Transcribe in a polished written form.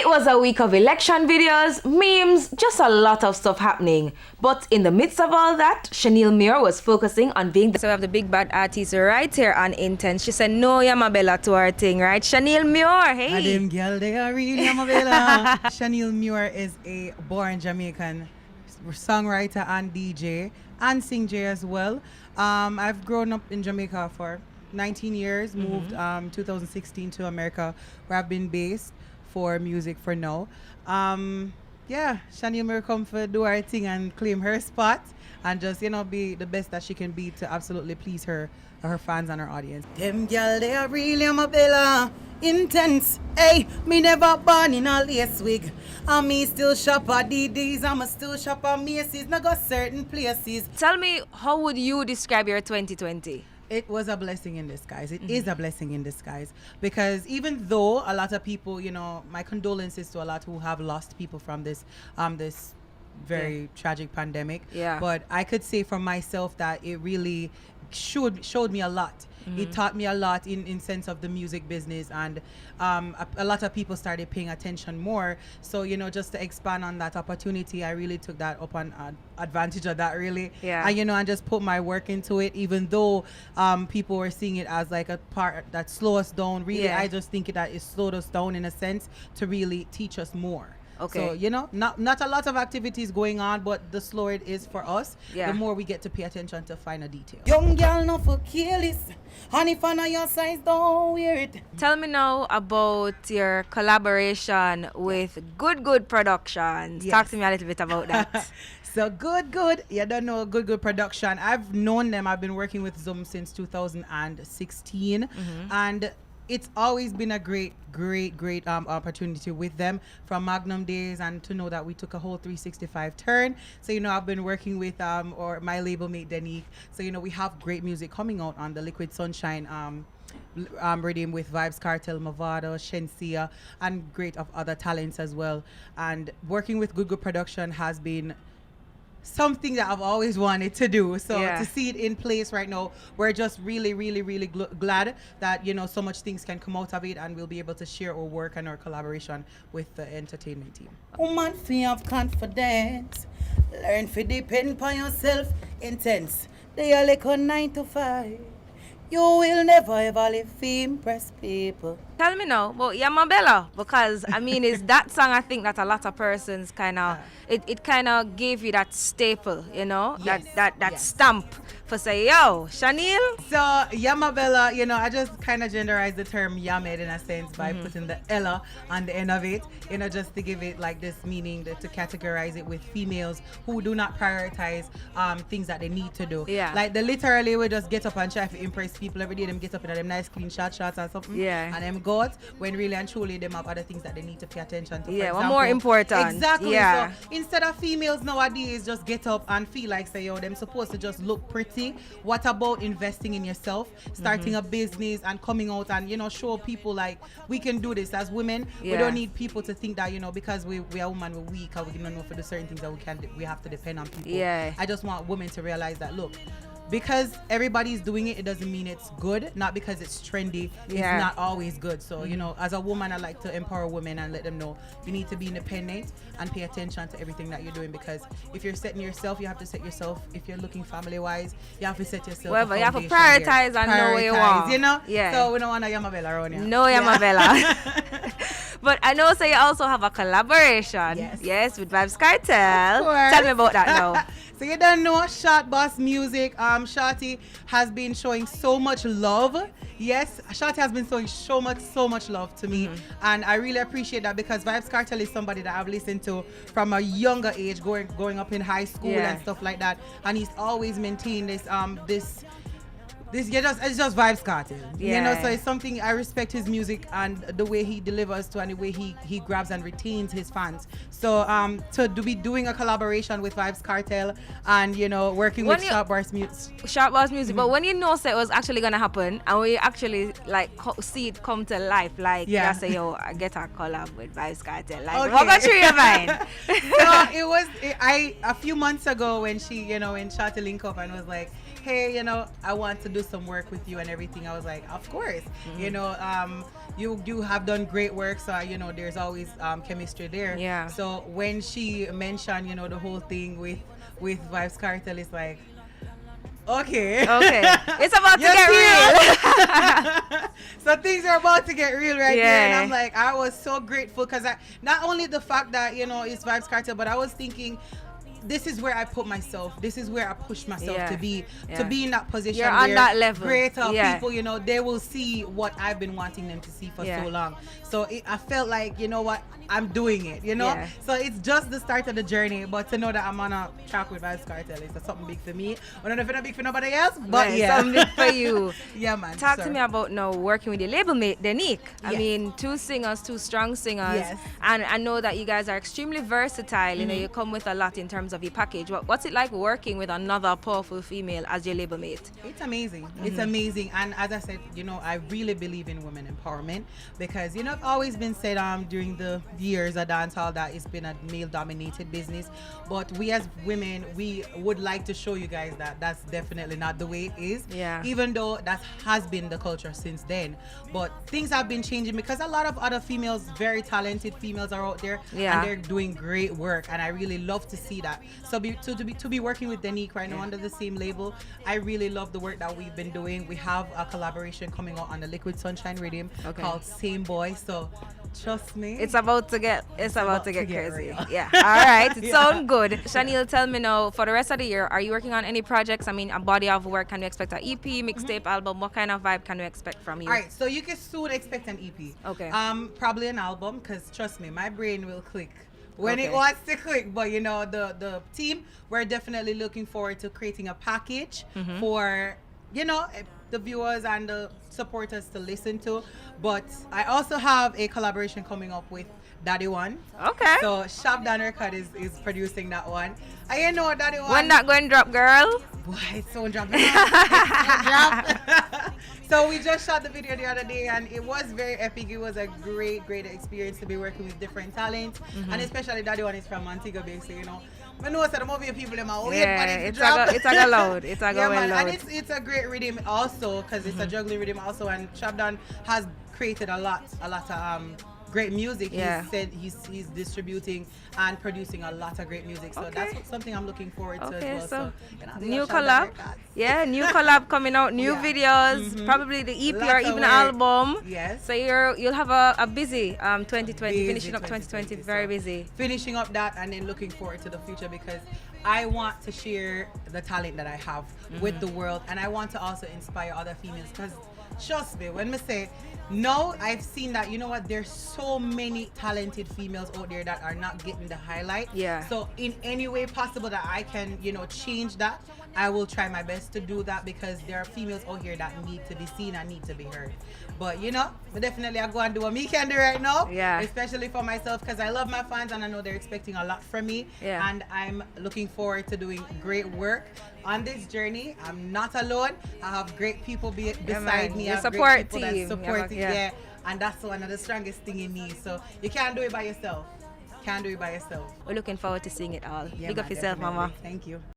was a week of election videos, memes, just a lot of stuff happening. But in the midst of all that, Shaneil Muir was focusing on being the... So we have the big bad artist right here on Intense. She said no Yamabella to her thing, right? Shaneil Muir, hey. And them girl, they are real Yamabella. Shaneil Muir is a born Jamaican songwriter and DJ and sing J as well. I've grown up in Jamaica for 19 years, moved 2016 to America, where I've been based for music for now. Yeah, Shaneil Muir come for do her thing and claim her spot and just, you know, be the best that she can be to absolutely please her fans and her audience. Them girl, they are really Yamabella. Intense, hey, me never born in a lace wig. And me still shop at DD's, I'm still shop at Macy's, not got certain places. Tell me, how would you describe your 2020? It was a blessing in disguise. It is a blessing in disguise, because even though a lot of people, you know, my condolences to a lot who have lost people from this this very tragic pandemic. Yeah. But I could say for myself that it really showed me a lot. It taught me a lot in sense of the music business, and a lot of people started paying attention more. So, you know, just to expand on that opportunity, I really took that upon advantage of that, really. Yeah. And, you know, and just put my work into it, even though people were seeing it as like a part that slow us down. Really, I just think that it slowed us down in a sense to really teach us more. Okay. So, you know, not a lot of activities going on, but the slower it is for us, the more we get to pay attention to finer details. Young girl, not for careless. And if I know your size, don't wear it. Tell me now about your collaboration with Good Productions. Yes. Talk to me a little bit about that. So Good, you don't know Good Production. I've known them. I've been working with them since 2016. And it's always been a great opportunity with them from Magnum days, and to know that we took a whole 365 turn. So, you know, I've been working with or my label mate Denique. So, you know, we have great music coming out on the Liquid Sunshine rhythm with Vibes Cartel, Movado, Shensia, and great of other talents as well. And working with Good Production has been something that I've always wanted to do. So to see it in place right now, we're just really glad that, you know, so much things can come out of it, and we'll be able to share our work and our collaboration with the entertainment team. Woman, feel of confidence, learn to depend on yourself. Intense, they are like a 9 to 5. You will never ever live to impress people. Tell me now about Yamabella, because I mean, it's that song I think that a lot of persons kind of it kind of gave you that staple, you know, that stamp for say, yo, Shaneil. So Yamabella, you know, I just kind of genderized the term Yamed in a sense by putting the Ella on the end of it, you know, just to give it like this meaning, to categorize it with females who do not prioritize things that they need to do. Yeah. Like they literally will just get up and try to impress people every day. Them get up in them nice clean shots or something. Yeah. And them go out, when really and truly them have other things that they need to pay attention to. Yeah, one more important. Exactly. Yeah. So instead of females nowadays just get up and feel like say, yo, them supposed to just look pretty. What about investing in yourself, starting a business and coming out and, you know, show people like we can do this as women. We don't need people to think that, you know, because we are women, we're weak, or we don't know for the certain things that we have to depend on people. Yeah. I just want women to realize that, look, because everybody's doing it, it doesn't mean it's good. Not because it's trendy, it's not always good. So, you know, as a woman, I like to empower women and let them know you need to be independent and pay attention to everything that you're doing. Because if you're setting yourself, you have to set yourself. If you're looking family-wise, you have to set yourself. Well, but you have to prioritize and know where you want. You know? Yeah. So we don't want a Yamabella around here. No Yamabella. But I know, so you also have a collaboration. Yes, with Vibes Cartel. Tell me about that now. So you don't know Shot Boss Music. Shorty has been showing so much love. Yes, Shorty has been showing so much love to me, and I really appreciate that, because Vibes Cartel is somebody that I've listened to from a younger age, going up in high school and stuff like that, and he's always maintained this it's just Vibes Cartel. You know, so it's something I respect his music and the way he delivers to, and the way he grabs and retains his fans. So to be doing a collaboration with Vibes Cartel and, you know, working with Sharp Boss Music. But when you know it was actually gonna happen, and we actually like see it come to life, like you say, yo, I get a collab with Vibes Cartel. Like, what got through your mind? So a few months ago when when Shorty linked up and was like, hey, you know, I want to do some work with you and everything. I was like, of course. You know, you have done great work, so you know there's always chemistry there. Yeah. So when she mentioned, you know, the whole thing with Vibes Cartel, it's like, okay. Okay. It's about to You get see? real. So things are about to get real right Yeah. there, and I'm like, I was so grateful because I not only the fact that, you know, it's Vibes Cartel, but I was thinking, this is where I put myself. This is where I push myself Yeah. to be Yeah. in that position. You're on where that level. Greater Yeah. people, you know, they will see what I've been wanting them to see for Yeah. so long. So I felt like, you know what, I'm doing it. You know, Yeah. so it's just the start of the journey. But to know that I'm on a track with Vibes Cartel is something big for me. I don't know if it's big for nobody else, but Right, yeah, something big for you. Yeah, man. Talk to sir. me about now working with your label mate, Denique. I Yes. mean, two singers, two strong singers. Yes. And I know that you guys are extremely versatile. You know, you come with a lot in terms of your package. What's it like working with another powerful female as your label mate? It's amazing. It's amazing. And as I said, you know, I really believe in women empowerment because, you know, it's always been said during the years of dancehall that it's been a male-dominated business. But we as women, we would like to show you guys that that's definitely not the way it is. Yeah. Even though that has been the culture since then. But things have been changing because a lot of other females, very talented females are out there. Yeah. And they're doing great work. And I really love to see that. So to be working with Denique right now under the same label, I really love the work that we've been doing. We have a collaboration coming out on the Liquid Sunshine Rhythm called Same Boy. So trust me, It's about to get crazy. real. Yeah. All right. It Yeah. sounds good. Shaneil, tell me now, for the rest of the year, are you working on any projects? I mean, a body of work. Can we expect an EP, mixtape, album? What kind of vibe can we expect from you? all right, so you can soon expect an EP. Okay. Probably an album because trust me, my brain will click when Okay. it wants to click. But you know, the team, we're definitely looking forward to creating a package for, you know, the viewers and the supporters to listen to. But I also have a collaboration coming up with Daddy One. Okay. So Shabdan Record is producing that one. I know Daddy One. When that going drop, girl? Boy, it's so drop. It's so drop. So we just shot the video the other day and it was very epic. It was a great experience to be working with different talents. And especially Daddy One is from Montego Bay, so you know. I know some of your people them are waiting for it to drop. It's a go loud. It's a go Yeah, well man, loud. and it's a great rhythm also because it's a juggling rhythm also, and Shabdan has created a lot of great music. Yeah. He said he's distributing and producing a lot of great music, so that's something I'm looking forward to Okay, as well. so you know, new Shabdan collab. Records. Yeah, new collab coming out, new Yeah. videos, probably the EP Lots or of even an work. album. Yes. So you'll have a busy 2020, Busy finishing up 2020, very so busy. finishing up that and then looking forward to the future because I want to share the talent that I have with the world, and I want to also inspire other females because trust me when I say no, I've seen that, you know what, there's so many talented females out there that are not getting the highlight. Yeah. So in any way possible that I can, you know, change that, I will try my best to do that because there are females out here that need to be seen and need to be heard. But you know, but definitely I go and do what me can do right now. Yeah. Especially for myself because I love my fans and I know they're expecting a lot from me. Yeah. And I'm looking forward to doing great work on this journey. I'm not alone. I have great people beside man. me. Your I have support great people that team. support Yeah. yeah. And that's one of the strongest thing in me. So you can't do it by yourself. Can't do it by yourself. We're looking forward to seeing it all. Yeah, Big up man, yourself, definitely. mama. Thank you.